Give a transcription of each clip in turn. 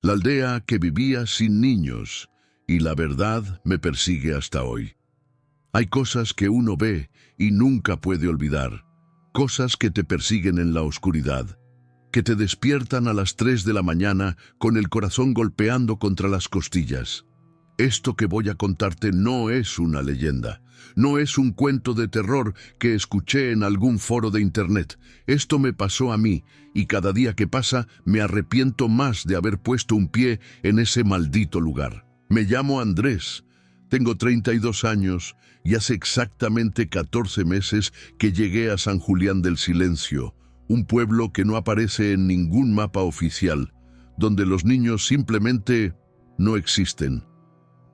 la aldea que vivía sin niños, y la verdad me persigue hasta hoy. Hay cosas que uno ve y nunca puede olvidar, cosas que te persiguen en la oscuridad, que te despiertan a las 3 de la mañana con el corazón golpeando contra las costillas. Esto que voy a contarte no es una leyenda, no es un cuento de terror que escuché en algún foro de internet. Esto me pasó a mí, y cada día que pasa me arrepiento más de haber puesto un pie en ese maldito lugar. Me llamo Andrés, tengo 32 años y hace exactamente 14 meses que llegué a San Julián del Silencio, un pueblo que no aparece en ningún mapa oficial, donde los niños simplemente no existen.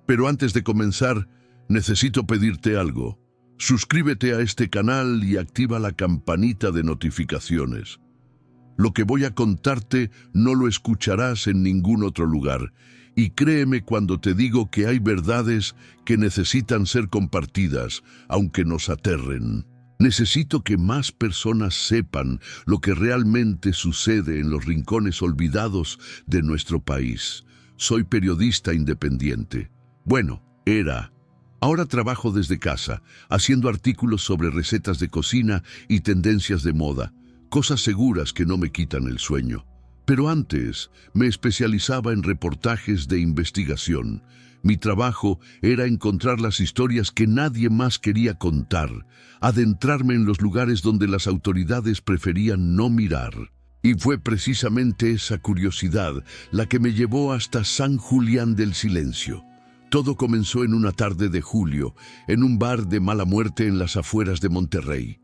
Pero antes de comenzar, necesito pedirte algo. Suscríbete a este canal y activa la campanita de notificaciones. Lo que voy a contarte no lo escucharás en ningún otro lugar, y créeme cuando te digo que hay verdades que necesitan ser compartidas, aunque nos aterren. Necesito que más personas sepan lo que realmente sucede en los rincones olvidados de nuestro país. Soy periodista independiente. Bueno, era. Ahora trabajo desde casa, haciendo artículos sobre recetas de cocina y tendencias de moda, cosas seguras que no me quitan el sueño. Pero antes me especializaba en reportajes de investigación. Mi trabajo era encontrar las historias que nadie más quería contar, adentrarme en los lugares donde las autoridades preferían no mirar. Y fue precisamente esa curiosidad la que me llevó hasta San Julián del Silencio. Todo comenzó en una tarde de julio, en un bar de mala muerte en las afueras de Monterrey.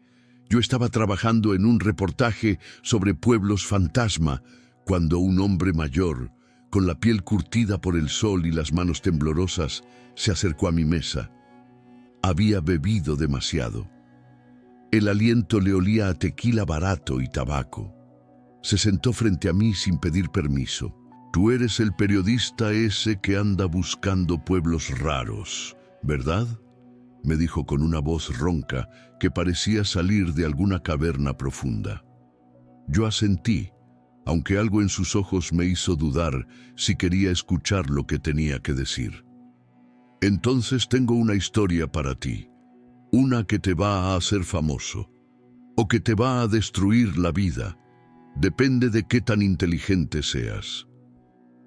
Yo estaba trabajando en un reportaje sobre pueblos fantasma, cuando un hombre mayor, con la piel curtida por el sol y las manos temblorosas, se acercó a mi mesa. Había bebido demasiado. El aliento le olía a tequila barato y tabaco. Se sentó frente a mí sin pedir permiso. Tú eres el periodista ese que anda buscando pueblos raros, ¿verdad? Me dijo con una voz ronca que parecía salir de alguna caverna profunda. Yo asentí, aunque algo en sus ojos me hizo dudar si quería escuchar lo que tenía que decir. Entonces tengo una historia para ti, una que te va a hacer famoso, o que te va a destruir la vida. Depende de qué tan inteligente seas.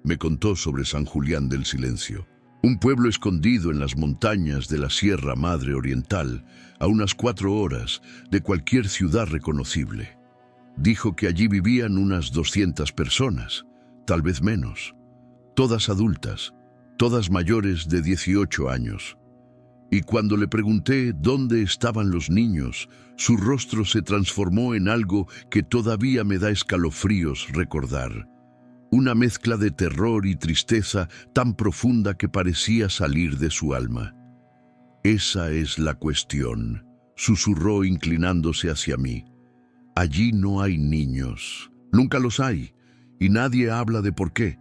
Me contó sobre San Julián del Silencio, un pueblo escondido en las montañas de la Sierra Madre Oriental, a unas 4 horas de cualquier ciudad reconocible. Dijo que allí vivían unas 200 personas, tal vez menos, todas adultas, todas mayores de 18 años. Y cuando le pregunté dónde estaban los niños, su rostro se transformó en algo que todavía me da escalofríos recordar. Una mezcla de terror y tristeza tan profunda que parecía salir de su alma. Esa es la cuestión, susurró inclinándose hacia mí. Allí no hay niños, nunca los hay, y nadie habla de por qué.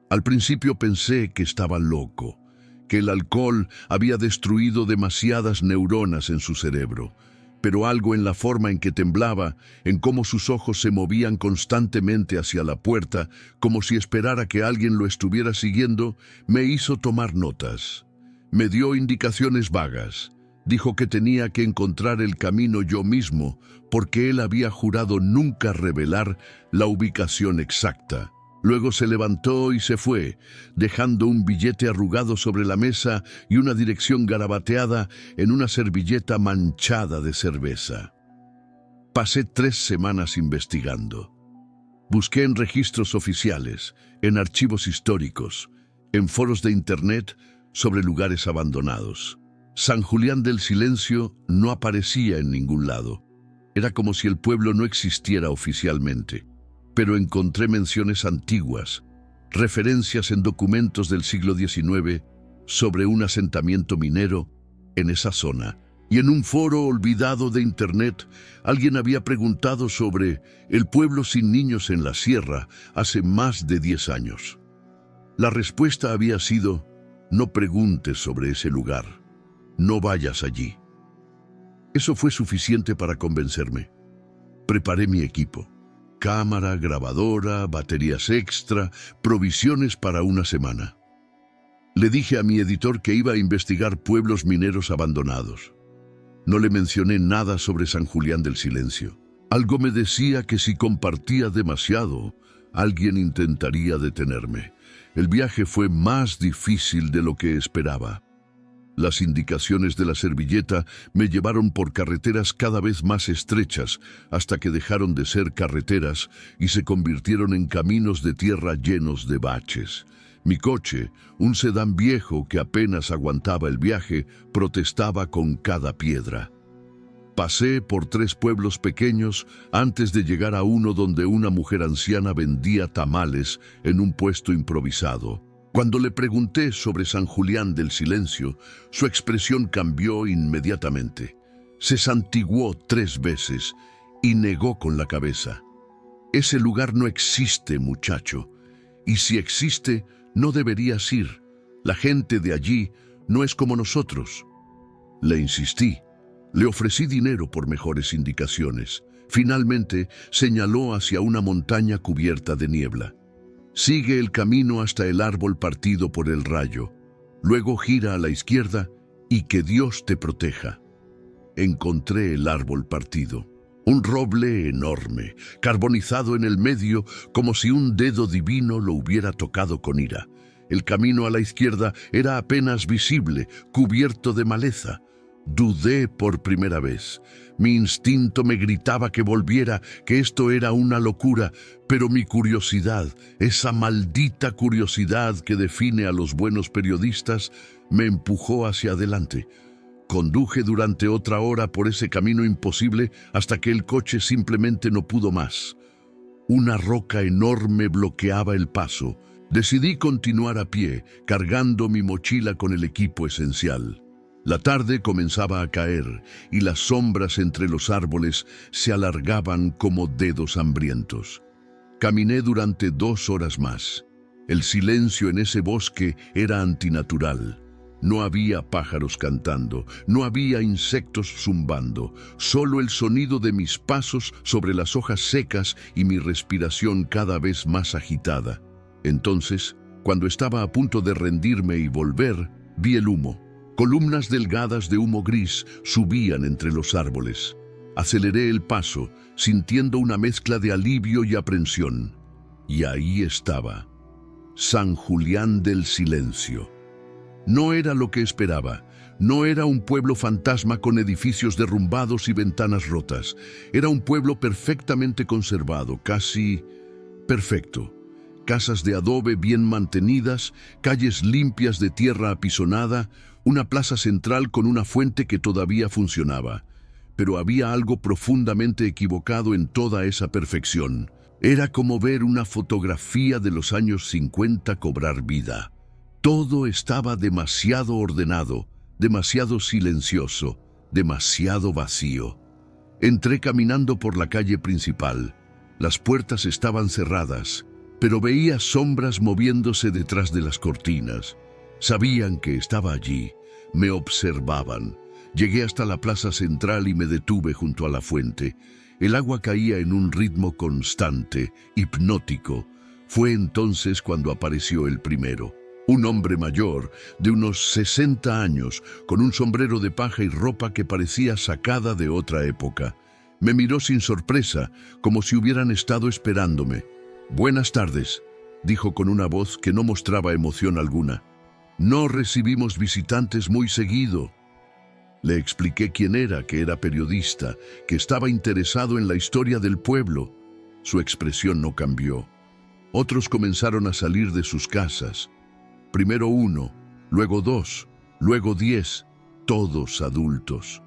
Al principio pensé que estaba loco, que el alcohol había destruido demasiadas neuronas en su cerebro, pero algo en la forma en que temblaba, en cómo sus ojos se movían constantemente hacia la puerta, como si esperara que alguien lo estuviera siguiendo, me hizo tomar notas. Me dio indicaciones vagas. Dijo que tenía que encontrar el camino yo mismo, porque él había jurado nunca revelar la ubicación exacta. Luego se levantó y se fue, dejando un billete arrugado sobre la mesa y una dirección garabateada en una servilleta manchada de cerveza. Pasé 3 semanas investigando. Busqué en registros oficiales, en archivos históricos, en foros de internet sobre lugares abandonados. San Julián del Silencio no aparecía en ningún lado. Era como si el pueblo no existiera oficialmente. Pero encontré menciones antiguas, referencias en documentos del siglo XIX sobre un asentamiento minero en esa zona. Y en un foro olvidado de internet, alguien había preguntado sobre el pueblo sin niños en la sierra hace más de 10 años. La respuesta había sido: no preguntes sobre ese lugar, no vayas allí. Eso fue suficiente para convencerme. Preparé mi equipo. cámara, grabadora, baterías extra, provisiones para una semana. Le dije a mi editor que iba a investigar pueblos mineros abandonados. No le mencioné nada sobre San Julián del Silencio. Algo me decía que si compartía demasiado, alguien intentaría detenerme. El viaje fue más difícil de lo que esperaba. Las indicaciones de la servilleta me llevaron por carreteras cada vez más estrechas hasta que dejaron de ser carreteras y se convirtieron en caminos de tierra llenos de baches. Mi coche, un sedán viejo que apenas aguantaba el viaje, protestaba con cada piedra. Pasé por 3 pueblos pequeños antes de llegar a uno donde una mujer anciana vendía tamales en un puesto improvisado. Cuando le pregunté sobre San Julián del Silencio, su expresión cambió inmediatamente. Se santiguó 3 veces y negó con la cabeza. Ese lugar no existe, muchacho, y si existe, no deberías ir. La gente de allí no es como nosotros. Le insistí. Le ofrecí dinero por mejores indicaciones. Finalmente, señaló hacia una montaña cubierta de niebla. Sigue el camino hasta el árbol partido por el rayo. Luego gira a la izquierda y que Dios te proteja. Encontré el árbol partido. Un roble enorme, carbonizado en el medio como si un dedo divino lo hubiera tocado con ira. El camino a la izquierda era apenas visible, cubierto de maleza. Dudé por primera vez. Mi instinto me gritaba que volviera, que esto era una locura, pero mi curiosidad, esa maldita curiosidad que define a los buenos periodistas, me empujó hacia adelante. Conduje durante otra hora por ese camino imposible hasta que el coche simplemente no pudo más. Una roca enorme bloqueaba el paso. Decidí continuar a pie, cargando mi mochila con el equipo esencial. La tarde comenzaba a caer y las sombras entre los árboles se alargaban como dedos hambrientos. Caminé durante 2 horas más. El silencio en ese bosque era antinatural. No había pájaros cantando, no había insectos zumbando, solo el sonido de mis pasos sobre las hojas secas y mi respiración cada vez más agitada. Entonces, cuando estaba a punto de rendirme y volver, vi el humo. Columnas delgadas de humo gris subían entre los árboles. Aceleré el paso, sintiendo una mezcla de alivio y aprensión. Y ahí estaba, San Julián del Silencio. No era lo que esperaba. No era un pueblo fantasma con edificios derrumbados y ventanas rotas. Era un pueblo perfectamente conservado, casi perfecto. Casas de adobe bien mantenidas, calles limpias de tierra apisonada, una plaza central con una fuente que todavía funcionaba. Pero había algo profundamente equivocado en toda esa perfección. Era como ver una fotografía de los años 50 cobrar vida. Todo estaba demasiado ordenado, demasiado silencioso, demasiado vacío. Entré caminando por la calle principal. Las puertas estaban cerradas, pero veía sombras moviéndose detrás de las cortinas. Sabían que estaba allí, me observaban. Llegué hasta la plaza central y me detuve junto a la fuente. El agua caía en un ritmo constante, hipnótico. Fue entonces cuando apareció el primero. Un hombre mayor, de unos 60 años, con un sombrero de paja y ropa que parecía sacada de otra época. Me miró sin sorpresa, como si hubieran estado esperándome. «Buenas tardes», dijo con una voz que no mostraba emoción alguna. «No recibimos visitantes muy seguido». Le expliqué quién era, que era periodista, que estaba interesado en la historia del pueblo. Su expresión no cambió. Otros comenzaron a salir de sus casas. Primero 1, luego 2, luego 10, todos adultos.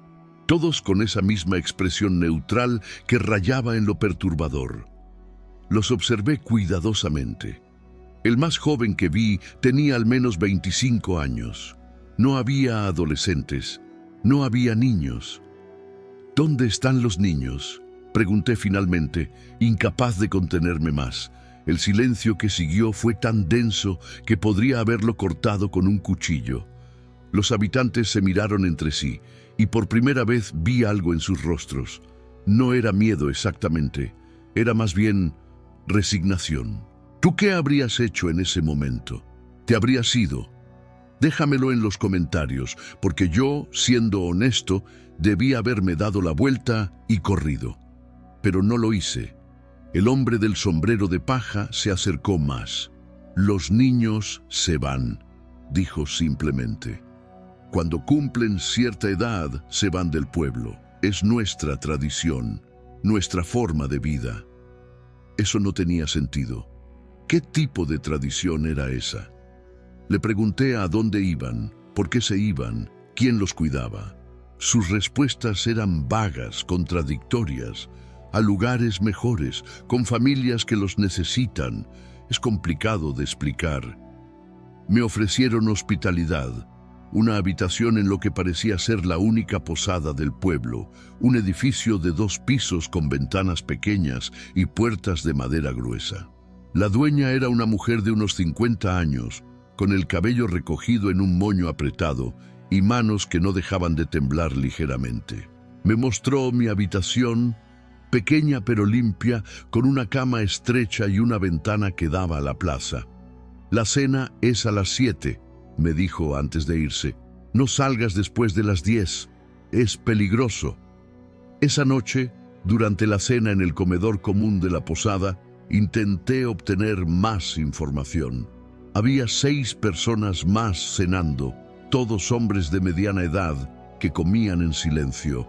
Todos con esa misma expresión neutral que rayaba en lo perturbador. Los observé cuidadosamente. El más joven que vi tenía al menos 25 años. No había adolescentes, no había niños. ¿Dónde están los niños?, pregunté finalmente, incapaz de contenerme más. El silencio que siguió fue tan denso que podría haberlo cortado con un cuchillo. Los habitantes se miraron entre sí, y por primera vez vi algo en sus rostros. No era miedo exactamente, era más bien resignación. ¿Tú qué habrías hecho en ese momento? ¿Te habrías ido? Déjamelo en los comentarios, porque yo, siendo honesto, debí haberme dado la vuelta y corrido. Pero no lo hice. El hombre del sombrero de paja se acercó más. Los niños se van, dijo simplemente. Cuando cumplen cierta edad, se van del pueblo. Es nuestra tradición, nuestra forma de vida. Eso no tenía sentido. ¿Qué tipo de tradición era esa? Le pregunté a dónde iban, por qué se iban, quién los cuidaba. Sus respuestas eran vagas, contradictorias, a lugares mejores, con familias que los necesitan. Es complicado de explicar. Me ofrecieron hospitalidad, una habitación en lo que parecía ser la única posada del pueblo, un edificio de 2 pisos con ventanas pequeñas y puertas de madera gruesa. La dueña era una mujer de unos 50 años, con el cabello recogido en un moño apretado y manos que no dejaban de temblar ligeramente. Me mostró mi habitación, pequeña pero limpia, con una cama estrecha y una ventana que daba a la plaza. La cena es a las 7, me dijo antes de irse. No salgas después de las 10, es peligroso. Esa noche, durante la cena en el comedor común de la posada, intenté obtener más información. Había 6 personas más cenando, todos hombres de mediana edad que comían en silencio.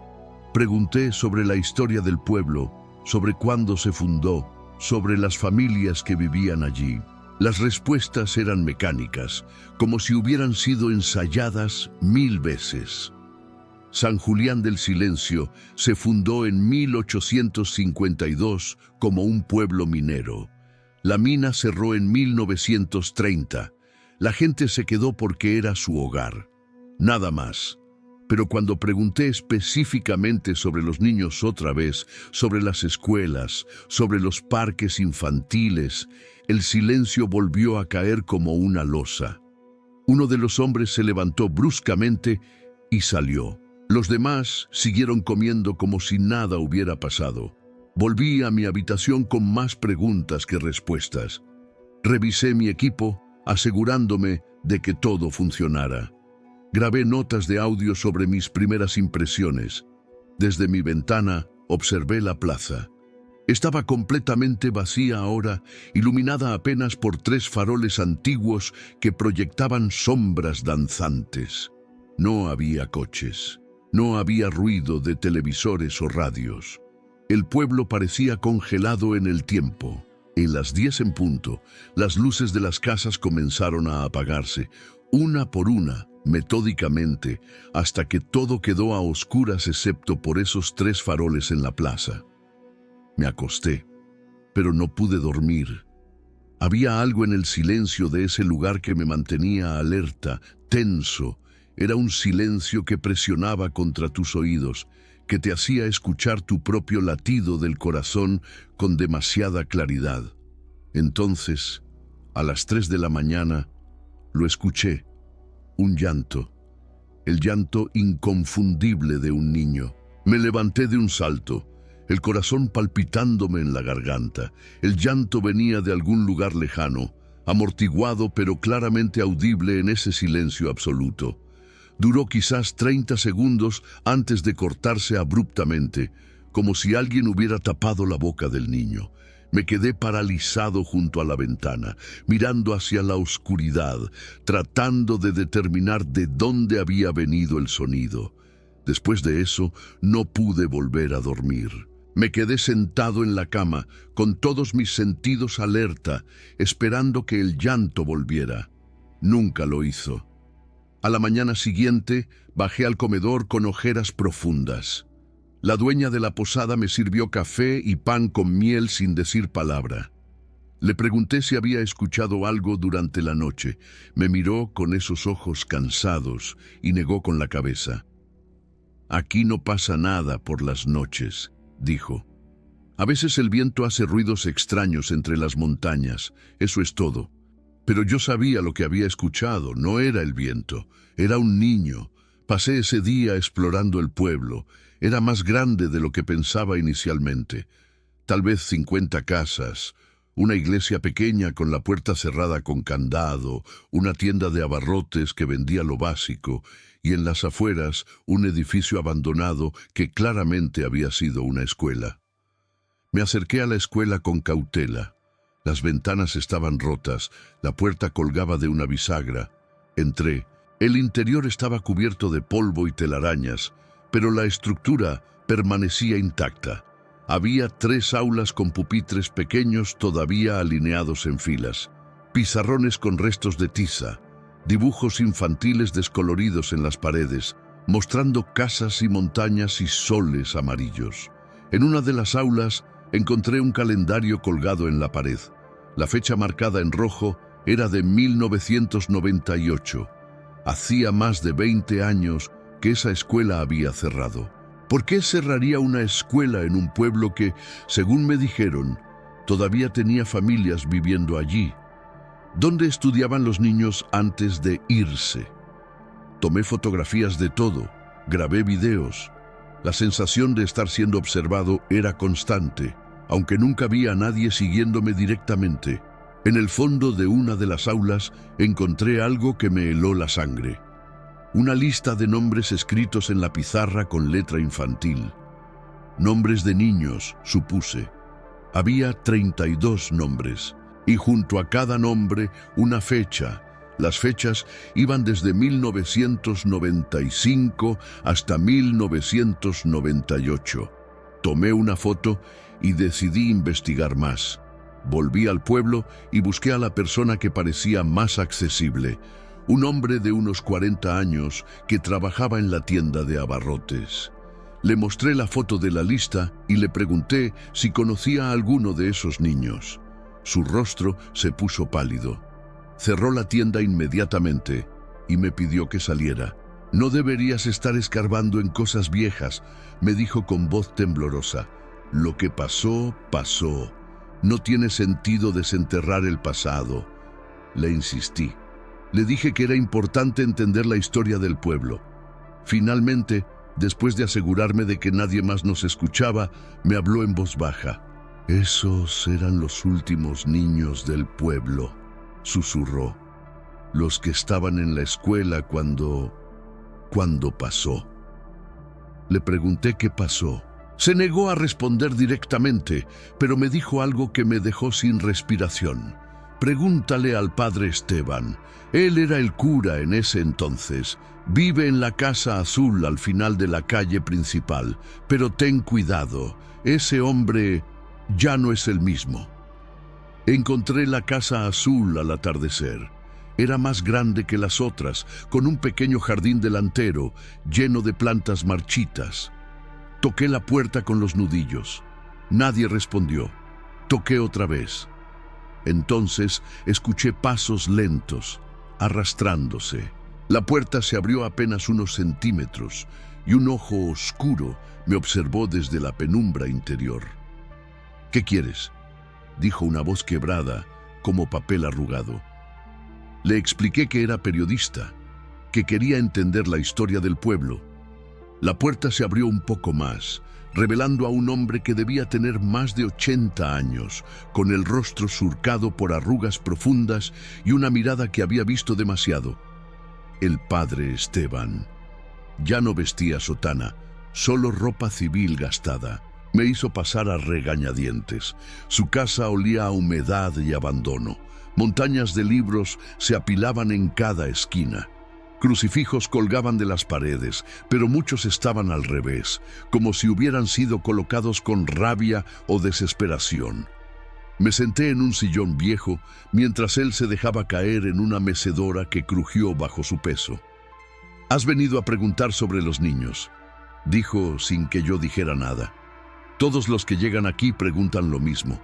Pregunté sobre la historia del pueblo, sobre cuándo se fundó, sobre las familias que vivían allí. Las respuestas eran mecánicas, como si hubieran sido ensayadas 1000 veces. San Julián del Silencio se fundó en 1852 como un pueblo minero. La mina cerró en 1930. La gente se quedó porque era su hogar. Nada más. Pero cuando pregunté específicamente sobre los niños otra vez, sobre las escuelas, sobre los parques infantiles, el silencio volvió a caer como una losa. Uno de los hombres se levantó bruscamente y salió. Los demás siguieron comiendo como si nada hubiera pasado. Volví a mi habitación con más preguntas que respuestas. Revisé mi equipo, asegurándome de que todo funcionara. Grabé notas de audio sobre mis primeras impresiones. Desde mi ventana observé la plaza. Estaba completamente vacía ahora, iluminada apenas por 3 faroles antiguos que proyectaban sombras danzantes. No había coches, no había ruido de televisores o radios. El pueblo parecía congelado en el tiempo. En las 10 en punto, las luces de las casas comenzaron a apagarse, una por una, metódicamente, hasta que todo quedó a oscuras excepto por esos 3 faroles en la plaza. Me acosté, pero no pude dormir. Había algo en el silencio de ese lugar que me mantenía alerta, tenso. Era un silencio que presionaba contra tus oídos, que te hacía escuchar tu propio latido del corazón con demasiada claridad. Entonces, a las 3 de la mañana, lo escuché. Un llanto. El llanto inconfundible de un niño. Me levanté de un salto, el corazón palpitándome en la garganta. El llanto venía de algún lugar lejano, amortiguado pero claramente audible en ese silencio absoluto. Duró quizás 30 segundos antes de cortarse abruptamente, como si alguien hubiera tapado la boca del niño. Me quedé paralizado junto a la ventana, mirando hacia la oscuridad, tratando de determinar de dónde había venido el sonido. Después de eso, no pude volver a dormir. Me quedé sentado en la cama, con todos mis sentidos alerta, esperando que el llanto volviera. Nunca lo hizo. A la mañana siguiente, bajé al comedor con ojeras profundas. La dueña de la posada me sirvió café y pan con miel sin decir palabra. Le pregunté si había escuchado algo durante la noche. Me miró con esos ojos cansados y negó con la cabeza. «Aquí no pasa nada por las noches», dijo. «A veces el viento hace ruidos extraños entre las montañas, eso es todo». Pero yo sabía lo que había escuchado, no era el viento, era un niño. Pasé ese día explorando el pueblo, era más grande de lo que pensaba inicialmente. tal vez 50 casas, una iglesia pequeña con la puerta cerrada con candado, una tienda de abarrotes que vendía lo básico, y en las afueras un edificio abandonado que claramente había sido una escuela. Me acerqué a la escuela con cautela. Las ventanas estaban rotas, la puerta colgaba de una bisagra. Entré. El interior estaba cubierto de polvo y telarañas, pero la estructura permanecía intacta. Había 3 aulas con pupitres pequeños todavía alineados en filas, pizarrones con restos de tiza, dibujos infantiles descoloridos en las paredes, mostrando casas y montañas y soles amarillos. En una de las aulas encontré un calendario colgado en la pared. La fecha marcada en rojo era de 1998. Hacía más de 20 años que esa escuela había cerrado. ¿Por qué cerraría una escuela en un pueblo que, según me dijeron, todavía tenía familias viviendo allí? ¿Dónde estudiaban los niños antes de irse? Tomé fotografías de todo, grabé videos. La sensación de estar siendo observado era constante, aunque nunca vi a nadie siguiéndome directamente. En el fondo de una de las aulas encontré algo que me heló la sangre. Una lista de nombres escritos en la pizarra con letra infantil. Nombres de niños, supuse. Había 32 nombres, y junto a cada nombre una fecha. Las fechas iban desde 1995 hasta 1998. Tomé una foto y decidí investigar más. Volví al pueblo y busqué a la persona que parecía más accesible, un hombre de unos 40 años que trabajaba en la tienda de abarrotes. Le mostré la foto de la lista y le pregunté si conocía a alguno de esos niños. Su rostro se puso pálido. Cerró la tienda inmediatamente y me pidió que saliera. «No deberías estar escarbando en cosas viejas», me dijo con voz temblorosa. «Lo que pasó, pasó. No tiene sentido desenterrar el pasado». Le insistí. Le dije que era importante entender la historia del pueblo. Finalmente, después de asegurarme de que nadie más nos escuchaba, me habló en voz baja. «Esos eran los últimos niños del pueblo», susurró. «Los que estaban en la escuela cuando pasó». Le pregunté qué pasó. Se negó a responder directamente, pero me dijo algo que me dejó sin respiración. «Pregúntale al padre Esteban. Él era el cura en ese entonces. Vive en la casa azul al final de la calle principal. Pero ten cuidado, ese hombre ya no es el mismo». Encontré la casa azul al atardecer. Era más grande que las otras, con un pequeño jardín delantero lleno de plantas marchitas. Toqué la puerta con los nudillos. Nadie respondió. Toqué otra vez. Entonces escuché pasos lentos, arrastrándose. La puerta se abrió apenas unos centímetros y un ojo oscuro me observó desde la penumbra interior. «¿Qué quieres?», dijo una voz quebrada, como papel arrugado. Le expliqué que era periodista, que quería entender la historia del pueblo. La puerta se abrió un poco más, revelando a un hombre que debía tener más de 80 años, con el rostro surcado por arrugas profundas y una mirada que había visto demasiado. El padre Esteban. Ya no vestía sotana, solo ropa civil gastada. Me hizo pasar a regañadientes. Su casa olía a humedad y abandono. Montañas de libros se apilaban en cada esquina. Crucifijos colgaban de las paredes, pero muchos estaban al revés, como si hubieran sido colocados con rabia o desesperación. Me senté en un sillón viejo mientras él se dejaba caer en una mecedora que crujió bajo su peso. «Has venido a preguntar sobre los niños», dijo sin que yo dijera nada. «Todos los que llegan aquí preguntan lo mismo.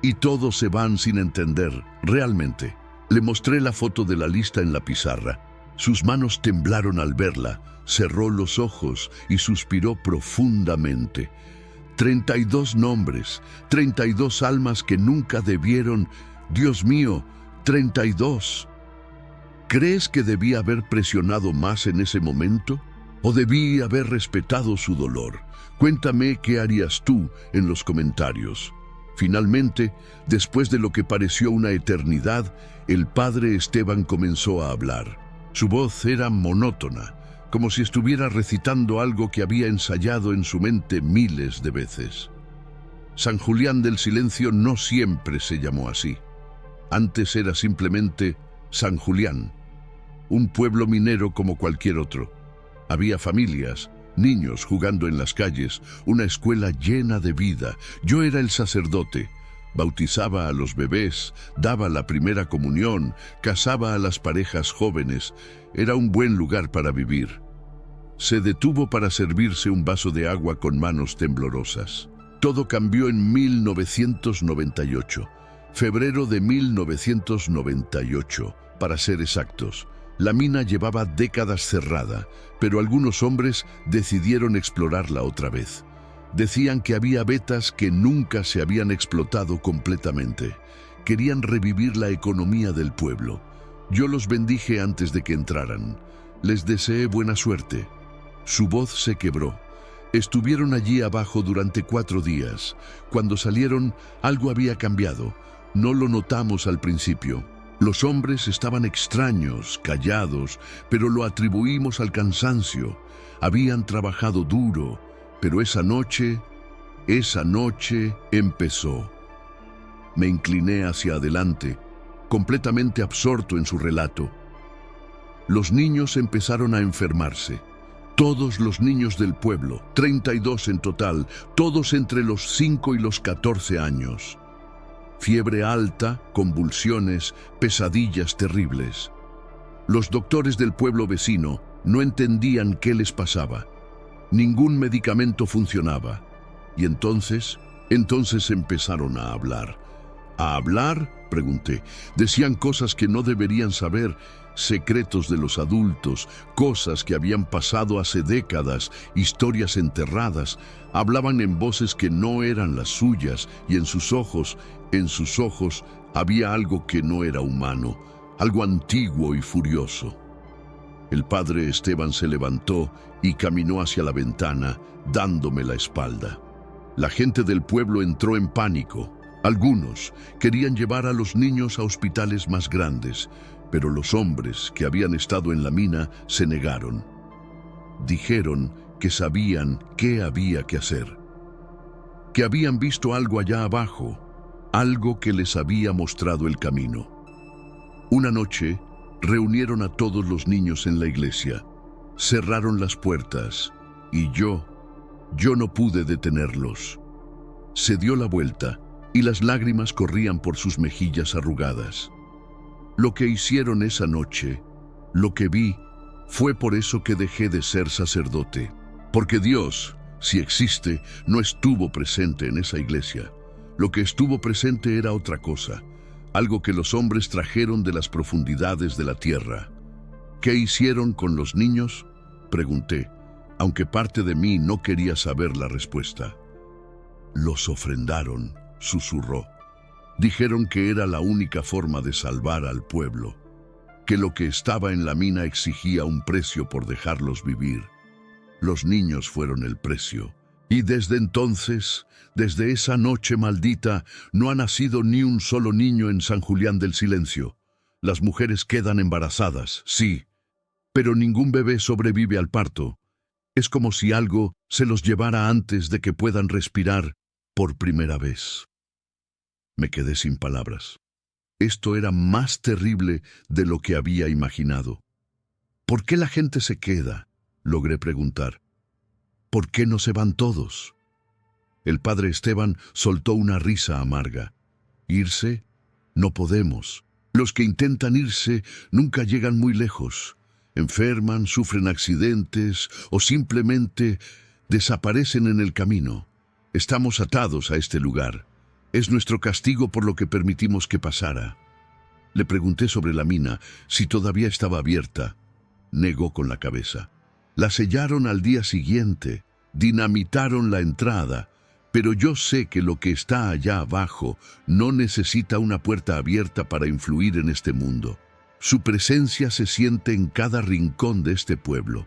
Y todos se van sin entender, realmente». Le mostré la foto de la lista en la pizarra. Sus manos temblaron al verla, cerró los ojos y suspiró profundamente. 32 nombres, 32 almas que nunca debieron. Dios mío, 32. ¿Crees que debí haber presionado más en ese momento? ¿O debí haber respetado su dolor? Cuéntame qué harías tú en los comentarios. Finalmente, después de lo que pareció una eternidad, el padre Esteban comenzó a hablar. Su voz era monótona, como si estuviera recitando algo que había ensayado en su mente miles de veces. San Julián del Silencio no siempre se llamó así. Antes era simplemente San Julián, un pueblo minero como cualquier otro. Había familias, niños jugando en las calles, una escuela llena de vida. Yo era el sacerdote. Bautizaba a los bebés, daba la primera comunión, casaba a las parejas jóvenes. Era un buen lugar para vivir. Se detuvo para servirse un vaso de agua con manos temblorosas. Todo cambió en 1998. Febrero de 1998, para ser exactos. La mina llevaba décadas cerrada, pero algunos hombres decidieron explorarla otra vez. Decían que había vetas que nunca se habían explotado completamente. Querían revivir la economía del pueblo. Yo los bendije antes de que entraran. Les deseé buena suerte. Su voz se quebró. Estuvieron allí abajo durante 4 días. Cuando salieron, algo había cambiado. No lo notamos al principio. Los hombres estaban extraños, callados, pero lo atribuimos al cansancio. Habían trabajado duro, pero esa noche empezó. Me incliné hacia adelante, completamente absorto en su relato. Los niños empezaron a enfermarse. Todos los niños del pueblo, 32 en total, todos entre los 5 y los 14 años. Fiebre alta, convulsiones, pesadillas terribles. Los doctores del pueblo vecino no entendían qué les pasaba. Ningún medicamento funcionaba. Y entonces empezaron a hablar. ¿A hablar?, pregunté. Decían cosas que no deberían saber, secretos de los adultos, cosas que habían pasado hace décadas, historias enterradas. Hablaban en voces que no eran las suyas, y en sus ojos había algo que no era humano, algo antiguo y furioso. El padre Esteban se levantó y caminó hacia la ventana, dándome la espalda. La gente del pueblo entró en pánico. Algunos querían llevar a los niños a hospitales más grandes, pero los hombres que habían estado en la mina se negaron. Dijeron que sabían qué había que hacer, que habían visto algo allá abajo, algo que les había mostrado el camino. Una noche reunieron a todos los niños en la iglesia, cerraron las puertas y yo no pude detenerlos. Se dio la vuelta y las lágrimas corrían por sus mejillas arrugadas. Lo que hicieron esa noche, lo que vi, fue por eso que dejé de ser sacerdote. Porque Dios, si existe, no estuvo presente en esa iglesia. Lo que estuvo presente era otra cosa, algo que los hombres trajeron de las profundidades de la tierra. ¿Qué hicieron con los niños?, pregunté, aunque parte de mí no quería saber la respuesta. Los ofrendaron, susurró. Dijeron que era la única forma de salvar al pueblo, que lo que estaba en la mina exigía un precio por dejarlos vivir. Los niños fueron el precio. Y desde entonces, desde esa noche maldita, no ha nacido ni un solo niño en San Julián del Silencio. Las mujeres quedan embarazadas, sí, pero ningún bebé sobrevive al parto. Es como si algo se los llevara antes de que puedan respirar por primera vez. Me quedé sin palabras. Esto era más terrible de lo que había imaginado. ¿Por qué la gente se queda?, logré preguntar. ¿Por qué no se van todos? El padre Esteban soltó una risa amarga. ¿Irse? No podemos. Los que intentan irse nunca llegan muy lejos. Enferman, sufren accidentes o simplemente desaparecen en el camino. Estamos atados a este lugar. Es nuestro castigo por lo que permitimos que pasara. Le pregunté sobre la mina, si todavía estaba abierta. Negó con la cabeza. La sellaron al día siguiente, dinamitaron la entrada, pero yo sé que lo que está allá abajo no necesita una puerta abierta para influir en este mundo. Su presencia se siente en cada rincón de este pueblo.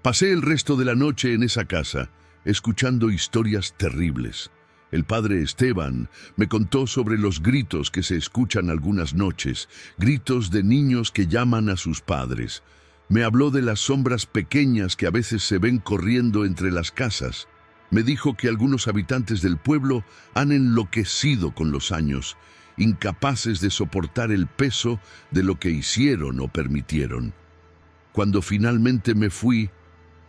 Pasé el resto de la noche en esa casa, escuchando historias terribles. El padre Esteban me contó sobre los gritos que se escuchan algunas noches, gritos de niños que llaman a sus padres. Me habló de las sombras pequeñas que a veces se ven corriendo entre las casas. Me dijo que algunos habitantes del pueblo han enloquecido con los años, incapaces de soportar el peso de lo que hicieron o permitieron. Cuando finalmente me fui,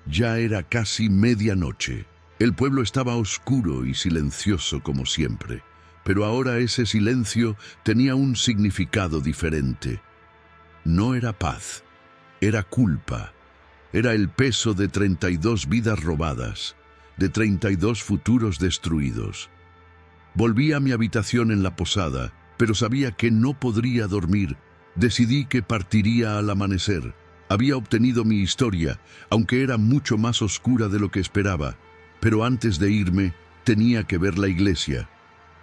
ya era casi medianoche. El pueblo estaba oscuro y silencioso como siempre, pero ahora ese silencio tenía un significado diferente. No era paz, era culpa. Era el peso de 32 vidas robadas, de 32 futuros destruidos. Volví a mi habitación en la posada, pero sabía que no podría dormir. Decidí que partiría al amanecer. Había obtenido mi historia, aunque era mucho más oscura de lo que esperaba. Pero antes de irme, tenía que ver la iglesia.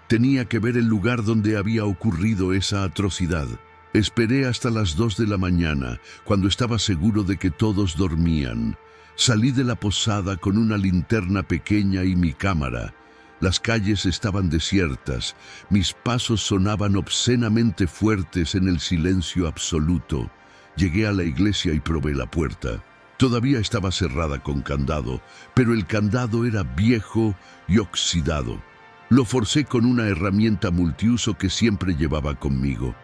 Tenía que ver el lugar donde había ocurrido esa atrocidad. Esperé hasta las 2 de la mañana, cuando estaba seguro de que todos dormían. Salí de la posada con una linterna pequeña y mi cámara. Las calles estaban desiertas, mis pasos sonaban obscenamente fuertes en el silencio absoluto. Llegué a la iglesia y probé la puerta. Todavía estaba cerrada con candado, pero el candado era viejo y oxidado. Lo forcé con una herramienta multiuso que siempre llevaba conmigo.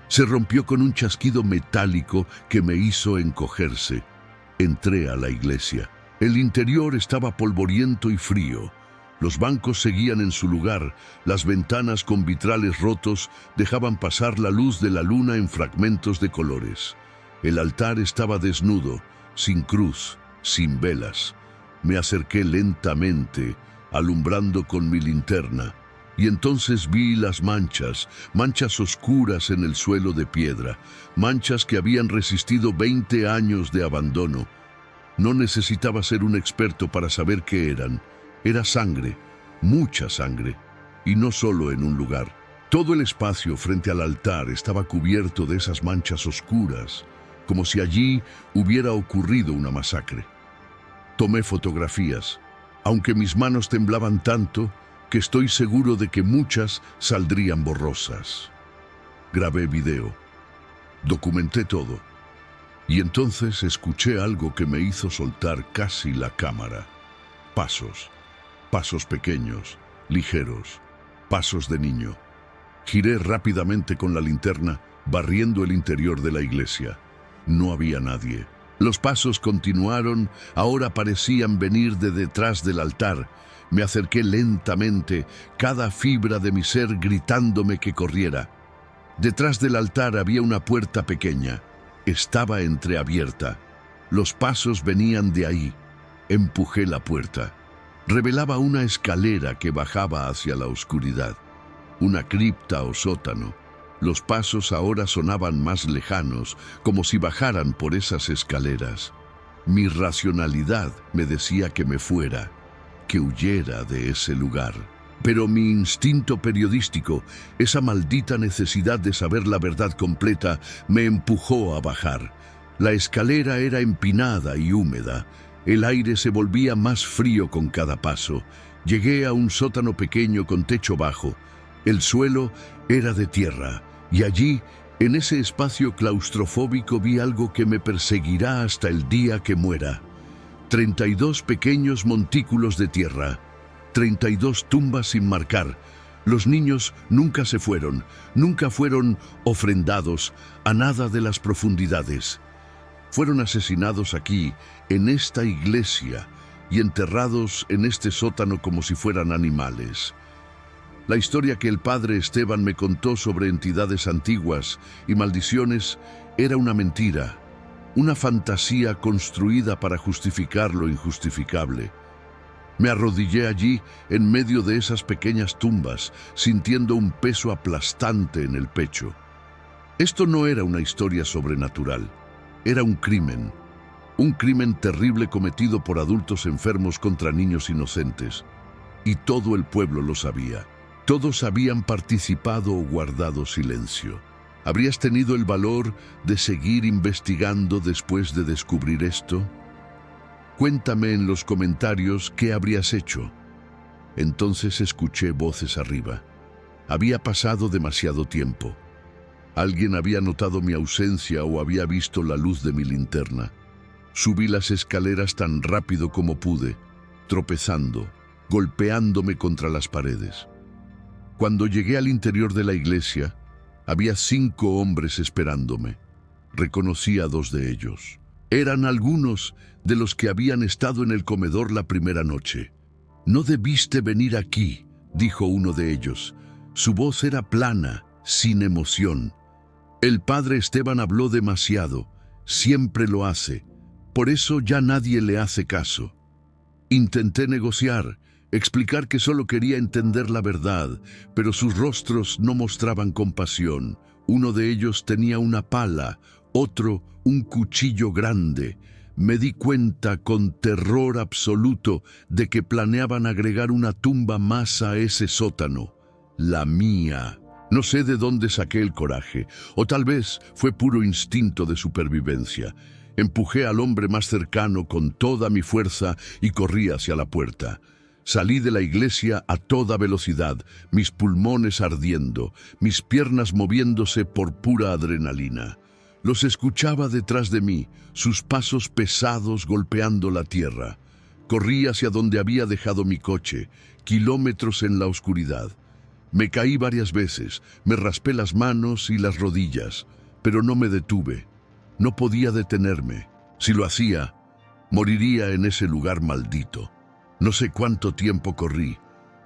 Se rompió con un chasquido metálico que me hizo encogerse. Entré a la iglesia. El interior estaba polvoriento y frío. Los bancos seguían en su lugar, las ventanas con vitrales rotos dejaban pasar la luz de la luna en fragmentos de colores. El altar estaba desnudo, sin cruz, sin velas. Me acerqué lentamente, alumbrando con mi linterna, y entonces vi las manchas oscuras en el suelo de piedra, manchas que habían resistido 20 años de abandono. No necesitaba ser un experto para saber qué eran. Era sangre, mucha sangre, y no solo en un lugar. Todo el espacio frente al altar estaba cubierto de esas manchas oscuras, como si allí hubiera ocurrido una masacre. Tomé fotografías, aunque mis manos temblaban tanto que estoy seguro de que muchas saldrían borrosas. Grabé video, documenté todo, y entonces escuché algo que me hizo soltar casi la cámara. Pasos pequeños, ligeros, pasos de niño. Giré rápidamente con la linterna, barriendo el interior de la iglesia. No había nadie. Los pasos continuaron, ahora parecían venir de detrás del altar. Me acerqué lentamente, cada fibra de mi ser gritándome que corriera. Detrás del altar había una puerta pequeña. Estaba entreabierta. Los pasos venían de ahí. Empujé la puerta. Revelaba una escalera que bajaba hacia la oscuridad. Una cripta o sótano. Los pasos ahora sonaban más lejanos, como si bajaran por esas escaleras. Mi racionalidad me decía que me fuera, que huyera de ese lugar. Pero mi instinto periodístico, esa maldita necesidad de saber la verdad completa, me empujó a bajar. La escalera era empinada y húmeda. El aire se volvía más frío con cada paso. Llegué a un sótano pequeño con techo bajo. El suelo era de tierra, y allí, en ese espacio claustrofóbico, vi algo que me perseguirá hasta el día que muera. 32 pequeños montículos de tierra, 32 tumbas sin marcar. Los niños nunca se fueron, nunca fueron ofrendados a nada de las profundidades. Fueron asesinados aquí, en esta iglesia, y enterrados en este sótano como si fueran animales. La historia que el padre Esteban me contó sobre entidades antiguas y maldiciones era una mentira, una fantasía construida para justificar lo injustificable. Me arrodillé allí, en medio de esas pequeñas tumbas, sintiendo un peso aplastante en el pecho. Esto no era una historia sobrenatural, era un crimen terrible cometido por adultos enfermos contra niños inocentes. Y todo el pueblo lo sabía. Todos habían participado o guardado silencio. ¿Habrías tenido el valor de seguir investigando después de descubrir esto? Cuéntame en los comentarios qué habrías hecho. Entonces escuché voces arriba. Había pasado demasiado tiempo. Alguien había notado mi ausencia o había visto la luz de mi linterna. Subí las escaleras tan rápido como pude, tropezando, golpeándome contra las paredes. Cuando llegué al interior de la iglesia, había 5 hombres esperándome. Reconocí a 2 de ellos. Eran algunos de los que habían estado en el comedor la primera noche. «No debiste venir aquí», dijo uno de ellos. Su voz era plana, sin emoción. «El padre Esteban habló demasiado, siempre lo hace. Por eso ya nadie le hace caso». Intenté negociar, explicar que solo quería entender la verdad, pero sus rostros no mostraban compasión. Uno de ellos tenía una pala, otro un cuchillo grande. Me di cuenta con terror absoluto de que planeaban agregar una tumba más a ese sótano. La mía. No sé de dónde saqué el coraje, o tal vez fue puro instinto de supervivencia. Empujé al hombre más cercano con toda mi fuerza y corrí hacia la puerta. Salí de la iglesia a toda velocidad, mis pulmones ardiendo, mis piernas moviéndose por pura adrenalina. Los escuchaba detrás de mí, sus pasos pesados golpeando la tierra. Corrí hacia donde había dejado mi coche, kilómetros en la oscuridad. Me caí varias veces, me raspé las manos y las rodillas, pero no me detuve. No podía detenerme. Si lo hacía, moriría en ese lugar maldito. No sé cuánto tiempo corrí.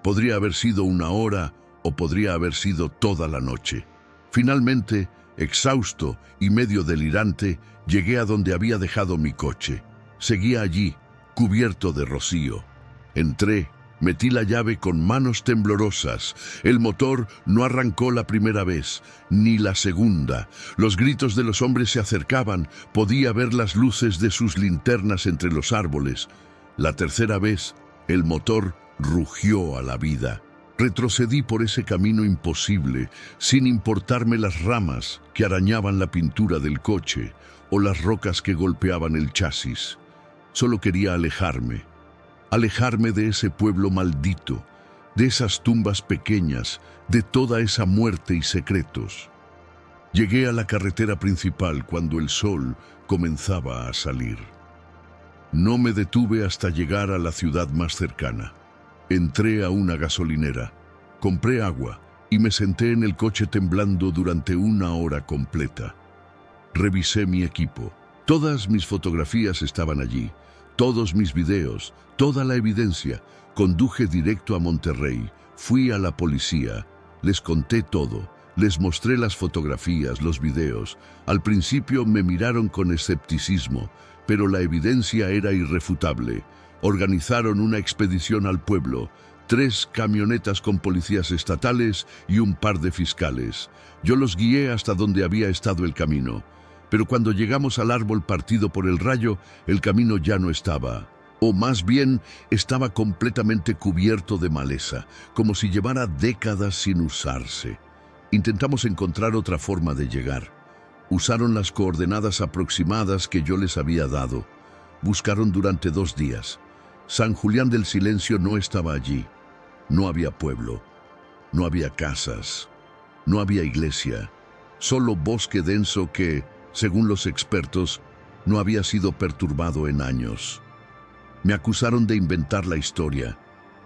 Podría haber sido 1 hora o podría haber sido toda la noche. Finalmente, exhausto y medio delirante, llegué a donde había dejado mi coche. Seguía allí, cubierto de rocío. Entré, metí la llave con manos temblorosas. El motor no arrancó la primera vez, ni la segunda. Los gritos de los hombres se acercaban, podía ver las luces de sus linternas entre los árboles. La tercera vez, el motor rugió a la vida. Retrocedí por ese camino imposible, sin importarme las ramas que arañaban la pintura del coche o las rocas que golpeaban el chasis. Solo quería alejarme de ese pueblo maldito, de esas tumbas pequeñas, de toda esa muerte y secretos. Llegué a la carretera principal cuando el sol comenzaba a salir. No me detuve hasta llegar a la ciudad más cercana. Entré a una gasolinera, compré agua y me senté en el coche temblando durante 1 hora completa. Revisé mi equipo. Todas mis fotografías estaban allí, todos mis videos, toda la evidencia. Conduje directo a Monterrey, fui a la policía, les conté todo, les mostré las fotografías, los videos. Al principio me miraron con escepticismo, pero la evidencia era irrefutable. Organizaron una expedición al pueblo, 3 camionetas con policías estatales y un par de fiscales. Yo los guié hasta donde había estado el camino. Pero cuando llegamos al árbol partido por el rayo, el camino ya no estaba. O más bien, estaba completamente cubierto de maleza, como si llevara décadas sin usarse. Intentamos encontrar otra forma de llegar. Usaron las coordenadas aproximadas que yo les había dado. Buscaron durante 2 días. San Julián del Silencio no estaba allí. No había pueblo, no había casas, no había iglesia, solo bosque denso que, según los expertos, no había sido perturbado en años. Me acusaron de inventar la historia.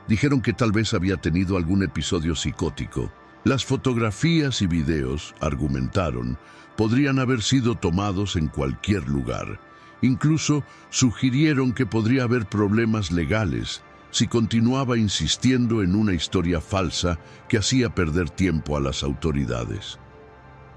Dijeron que tal vez había tenido algún episodio psicótico. Las fotografías y videos, argumentaron, podrían haber sido tomados en cualquier lugar. Incluso sugirieron que podría haber problemas legales si continuaba insistiendo en una historia falsa que hacía perder tiempo a las autoridades.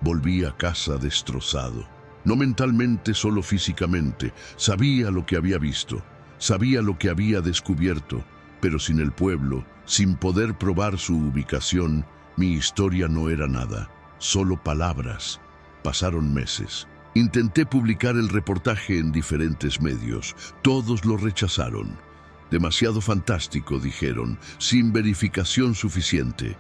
Volví a casa destrozado. No mentalmente, solo físicamente. Sabía lo que había visto, sabía lo que había descubierto, pero sin el pueblo, sin poder probar su ubicación, mi historia no era nada, solo palabras. Pasaron meses. Intenté publicar el reportaje en diferentes medios. Todos lo rechazaron. Demasiado fantástico, dijeron, sin verificación suficiente.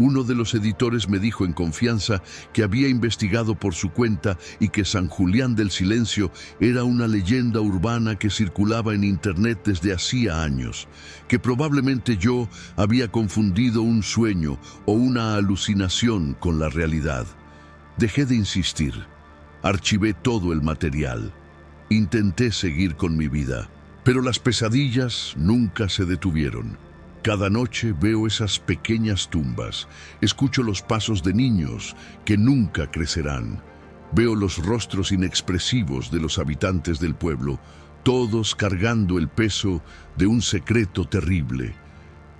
Uno de los editores me dijo en confianza que había investigado por su cuenta y que San Julián del Silencio era una leyenda urbana que circulaba en internet desde hacía años, que probablemente yo había confundido un sueño o una alucinación con la realidad. Dejé de insistir. Archivé todo el material. Intenté seguir con mi vida, pero las pesadillas nunca se detuvieron. Cada noche veo esas pequeñas tumbas, escucho los pasos de niños que nunca crecerán. Veo los rostros inexpresivos de los habitantes del pueblo, todos cargando el peso de un secreto terrible.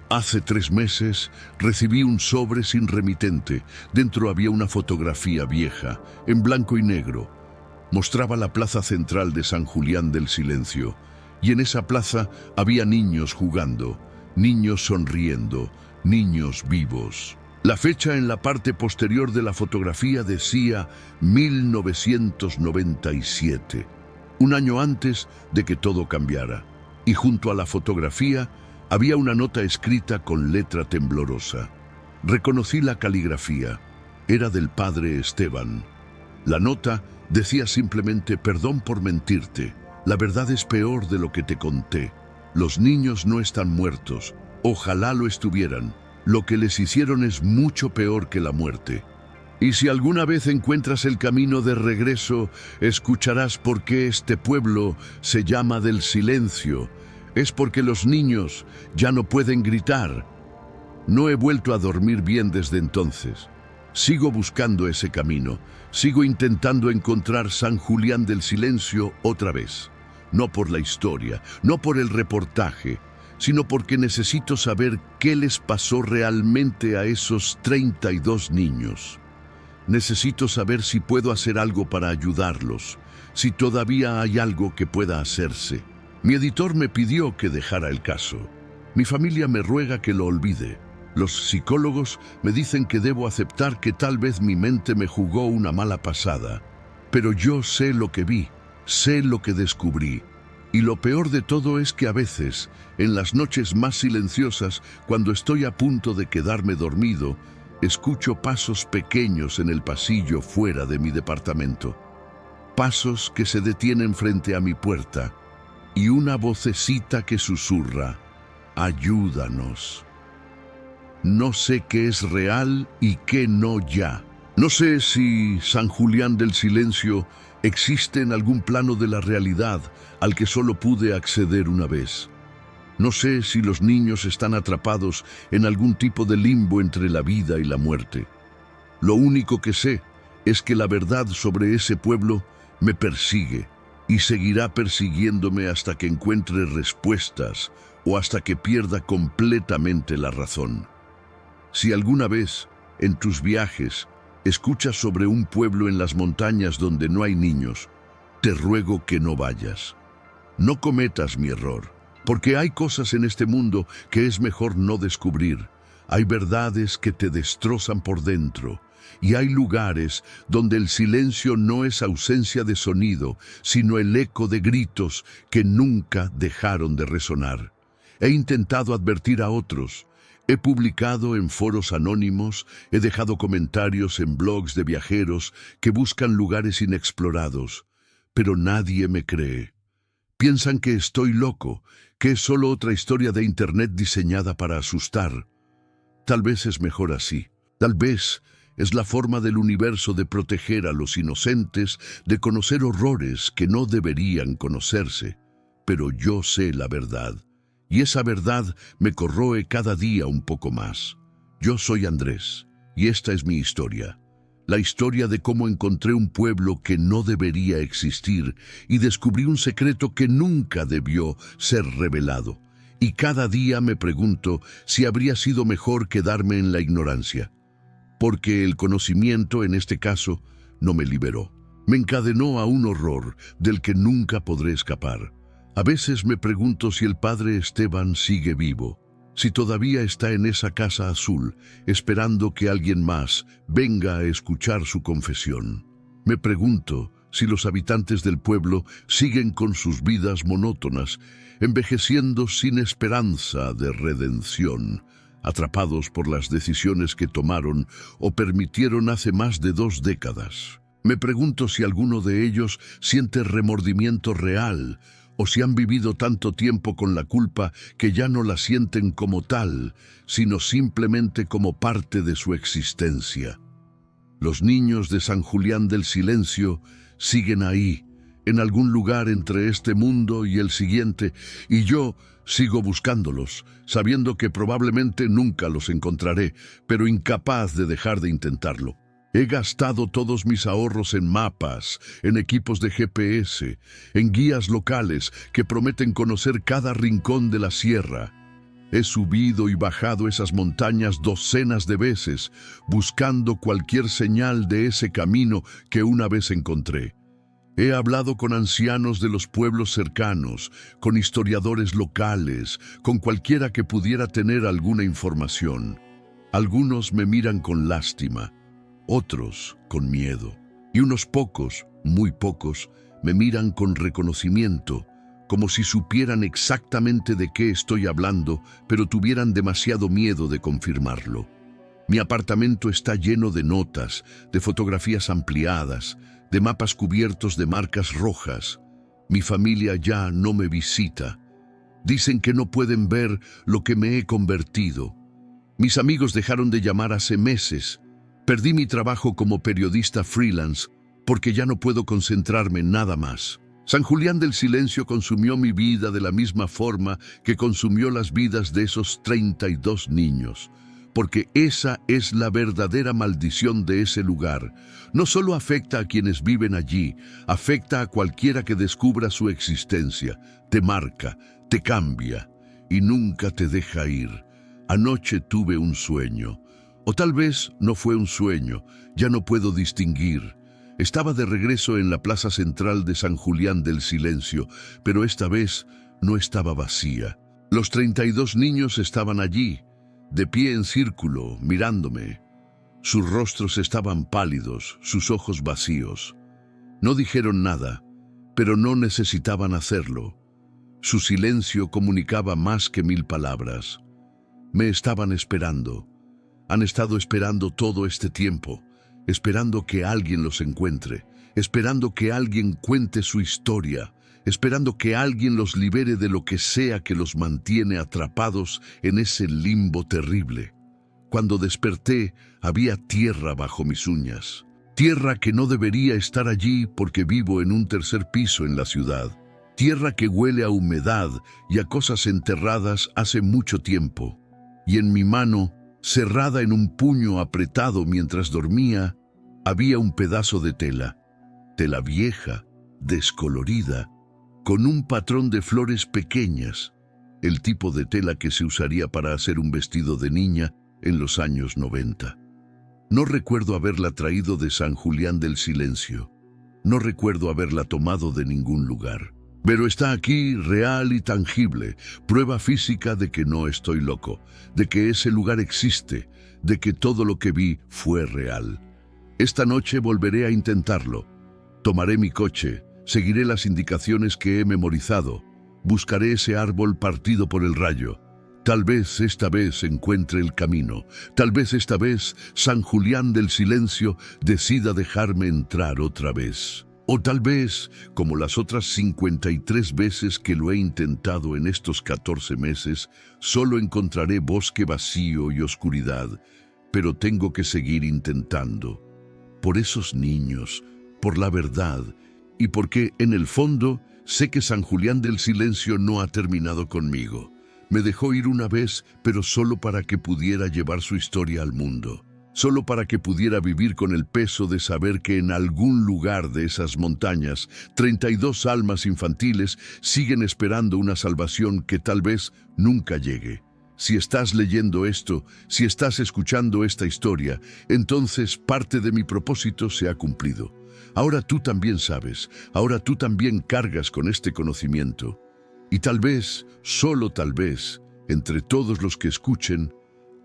Hace 3 meses recibí un sobre sin remitente. Dentro había una fotografía vieja, en blanco y negro. Mostraba la plaza central de San Julián del Silencio, y en esa plaza había niños jugando. Niños sonriendo, niños vivos. La fecha en la parte posterior de la fotografía decía 1997, un año antes de que todo cambiara. Y junto a la fotografía había una nota escrita con letra temblorosa. Reconocí la caligrafía. Era del padre Esteban. La nota decía simplemente: perdón por mentirte. La verdad es peor de lo que te conté. Los niños no están muertos, ojalá lo estuvieran. Lo que les hicieron es mucho peor que la muerte. Y si alguna vez encuentras el camino de regreso, escucharás por qué este pueblo se llama del Silencio. Es porque los niños ya no pueden gritar. No he vuelto a dormir bien desde entonces. Sigo buscando ese camino, sigo intentando encontrar San Julián del Silencio otra vez. No por la historia, no por el reportaje, sino porque necesito saber qué les pasó realmente a esos 32 niños. Necesito saber si puedo hacer algo para ayudarlos, si todavía hay algo que pueda hacerse. Mi editor me pidió que dejara el caso. Mi familia me ruega que lo olvide. Los psicólogos me dicen que debo aceptar que tal vez mi mente me jugó una mala pasada. Pero yo sé lo que vi. Sé lo que descubrí, y lo peor de todo es que a veces, en las noches más silenciosas, cuando estoy a punto de quedarme dormido, escucho pasos pequeños en el pasillo fuera de mi departamento. Pasos que se detienen frente a mi puerta, y una vocecita que susurra: ayúdanos. No sé qué es real y qué no ya. No sé si San Julián del Silencio existe en algún plano de la realidad al que solo pude acceder una vez. No sé si los niños están atrapados en algún tipo de limbo entre la vida y la muerte. Lo único que sé es que la verdad sobre ese pueblo me persigue y seguirá persiguiéndome hasta que encuentre respuestas o hasta que pierda completamente la razón. Si alguna vez, en tus viajes, escuchas sobre un pueblo en las montañas donde no hay niños, te ruego que no vayas. No cometas mi error, porque hay cosas en este mundo que es mejor no descubrir. Hay verdades que te destrozan por dentro, y hay lugares donde el silencio no es ausencia de sonido, sino el eco de gritos que nunca dejaron de resonar. He intentado advertir a otros. He publicado en foros anónimos, he dejado comentarios en blogs de viajeros que buscan lugares inexplorados, pero nadie me cree. Piensan que estoy loco, que es solo otra historia de internet diseñada para asustar. Tal vez es mejor así. Tal vez es la forma del universo de proteger a los inocentes, de conocer horrores que no deberían conocerse. Pero yo sé la verdad. Y esa verdad me corroe cada día un poco más. Yo soy Andrés, y esta es mi historia. La historia de cómo encontré un pueblo que no debería existir y descubrí un secreto que nunca debió ser revelado. Y cada día me pregunto si habría sido mejor quedarme en la ignorancia. Porque el conocimiento, en este caso, no me liberó. Me encadenó a un horror del que nunca podré escapar. A veces me pregunto si el padre Esteban sigue vivo, si todavía está en esa casa azul, esperando que alguien más venga a escuchar su confesión. Me pregunto si los habitantes del pueblo siguen con sus vidas monótonas, envejeciendo sin esperanza de redención, atrapados por las decisiones que tomaron o permitieron hace más de 2 décadas. Me pregunto si alguno de ellos siente remordimiento real o si han vivido tanto tiempo con la culpa que ya no la sienten como tal, sino simplemente como parte de su existencia. Los niños de San Julián del Silencio siguen ahí, en algún lugar entre este mundo y el siguiente, y yo sigo buscándolos, sabiendo que probablemente nunca los encontraré, pero incapaz de dejar de intentarlo. He gastado todos mis ahorros en mapas, en equipos de GPS, en guías locales que prometen conocer cada rincón de la sierra. He subido y bajado esas montañas docenas de veces, buscando cualquier señal de ese camino que una vez encontré. He hablado con ancianos de los pueblos cercanos, con historiadores locales, con cualquiera que pudiera tener alguna información. Algunos me miran con lástima, otros con miedo, y unos pocos, muy pocos, me miran con reconocimiento, como si supieran exactamente de qué estoy hablando, pero tuvieran demasiado miedo de confirmarlo. Mi apartamento está lleno de notas, de fotografías ampliadas, de mapas cubiertos de marcas rojas. Mi familia ya no me visita. Dicen que no pueden ver lo que me he convertido. Mis amigos dejaron de llamar hace meses. Perdí mi trabajo como periodista freelance porque ya no puedo concentrarme en nada más. San Julián del Silencio consumió mi vida de la misma forma que consumió las vidas de esos 32 niños. Porque esa es la verdadera maldición de ese lugar. No solo afecta a quienes viven allí, afecta a cualquiera que descubra su existencia. Te marca, te cambia y nunca te deja ir. Anoche tuve un sueño. O tal vez no fue un sueño, ya no puedo distinguir. Estaba de regreso en la plaza central de San Julián del Silencio, pero esta vez no estaba vacía. Los 32 niños estaban allí, de pie en círculo, mirándome. Sus rostros estaban pálidos, sus ojos vacíos. No dijeron nada, pero no necesitaban hacerlo. Su silencio comunicaba más que 1000 palabras. Me estaban esperando. Han estado esperando todo este tiempo, esperando que alguien los encuentre, esperando que alguien cuente su historia, esperando que alguien los libere de lo que sea que los mantiene atrapados en ese limbo terrible. Cuando desperté, había tierra bajo mis uñas. Tierra que no debería estar allí porque vivo en un 3er piso en la ciudad. Tierra que huele a humedad y a cosas enterradas hace mucho tiempo. Y en mi mano, cerrada en un puño apretado mientras dormía, había un pedazo de tela. Tela vieja, descolorida, con un patrón de flores pequeñas, el tipo de tela que se usaría para hacer un vestido de niña en los años 90. No recuerdo haberla traído de San Julián del Silencio. No recuerdo haberla tomado de ningún lugar. Pero está aquí, real y tangible, prueba física de que no estoy loco, de que ese lugar existe, de que todo lo que vi fue real. Esta noche volveré a intentarlo. Tomaré mi coche, seguiré las indicaciones que he memorizado, buscaré ese árbol partido por el rayo. Tal vez esta vez encuentre el camino, tal vez esta vez San Julián del Silencio decida dejarme entrar otra vez. O tal vez, como las otras 53 veces que lo he intentado en estos 14 meses, solo encontraré bosque vacío y oscuridad, pero tengo que seguir intentando. Por esos niños, por la verdad, y porque, en el fondo, sé que San Julián del Silencio no ha terminado conmigo. Me dejó ir una vez, pero solo para que pudiera llevar su historia al mundo. Solo para que pudiera vivir con el peso de saber que en algún lugar de esas montañas, 32 almas infantiles siguen esperando una salvación que tal vez nunca llegue. Si estás leyendo esto, si estás escuchando esta historia, entonces parte de mi propósito se ha cumplido. Ahora tú también sabes, ahora tú también cargas con este conocimiento. Y tal vez, solo tal vez, entre todos los que escuchen,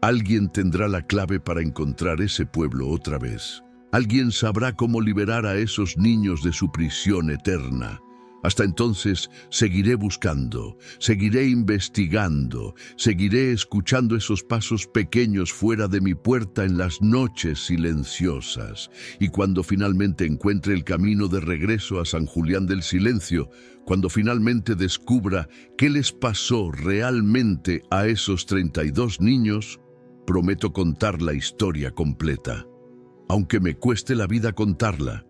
alguien tendrá la clave para encontrar ese pueblo otra vez. Alguien sabrá cómo liberar a esos niños de su prisión eterna. Hasta entonces, seguiré buscando, seguiré investigando, seguiré escuchando esos pasos pequeños fuera de mi puerta en las noches silenciosas. Y cuando finalmente encuentre el camino de regreso a San Julián del Silencio, cuando finalmente descubra qué les pasó realmente a esos 32 niños, prometo contar la historia completa. Aunque me cueste la vida contarla,